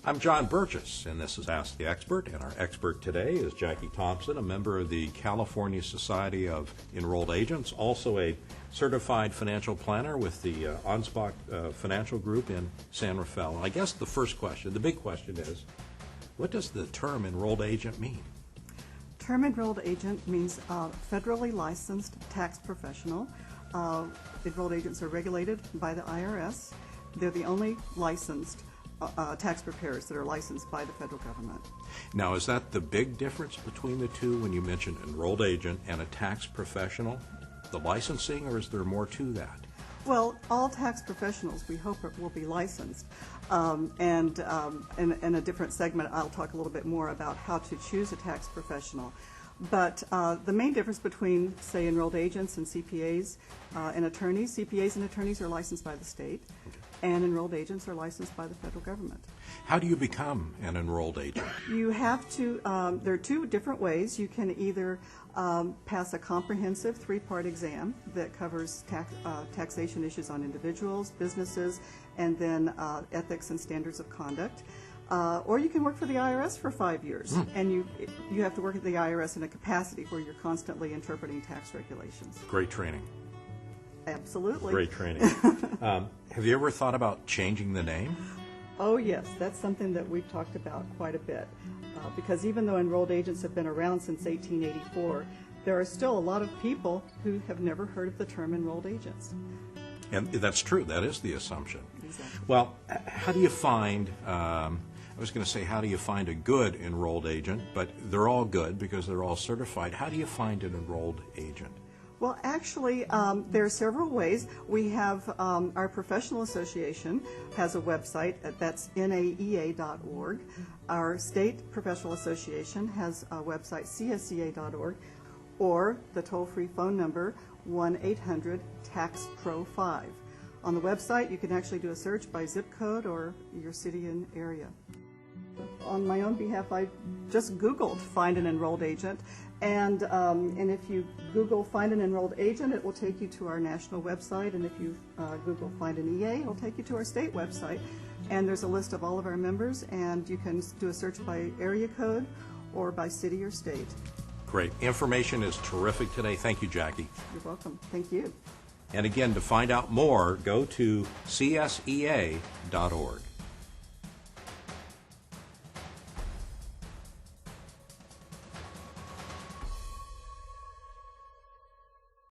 I'm John Burgess, and this is Ask the Expert, and our expert today is Jackie Thompson, a member of the California Society of Enrolled Agents, also a certified financial planner with the Ansbach Financial Group in San Rafael. And I guess the first question, the big question is, what does the term enrolled agent mean? Term enrolled agent means federally licensed tax professional. Enrolled agents are regulated by the IRS. They're the only licensed tax preparers that are licensed by the federal government. Now, is that the big difference between the two when you mention enrolled agent and a tax professional? The licensing, or is there more to that? Well, all tax professionals, we hope, will be licensed. In a different segment, I'll talk a little bit more about how to choose a tax professional. But the main difference between, say, enrolled agents and CPAs and attorneys, CPAs and attorneys are licensed by the state, and enrolled agents are licensed by the federal government. How do you become an enrolled agent? You have to, there are two different ways. You can either pass a comprehensive three-part exam that covers taxation issues on individuals, businesses, and then ethics and standards of conduct. Or you can work for the IRS for 5 years, and you have to work at the IRS in a capacity where you're constantly interpreting tax regulations. Great training. Absolutely. Great training. Have you ever thought about changing the name? Oh yes, that's something that we've talked about quite a bit. Because even though enrolled agents have been around since 1884, there are still a lot of people who have never heard of the term enrolled agents. And that's true. That is the assumption. Exactly. Well, how do you find, I was going to say, how do you find a good enrolled agent? But they're all good because they're all certified. How do you find an enrolled agent? Well, actually, there are several ways. We have our professional association has a website that's naea.org. Our state professional association has a website, csca.org, or the toll-free phone number 1-800-TAX-PRO-5. On the website, you can actually do a search by zip code or your city and area. On my own behalf, I just Googled find an enrolled agent, and if you Google find an enrolled agent, it will take you to our national website, and if you Google find an EA, it will take you to our state website, and there's a list of all of our members, and you can do a search by area code or by city or state. Great. Information is terrific today. Thank you, Jackie. You're welcome. Thank you. And again, to find out more, go to csea.org.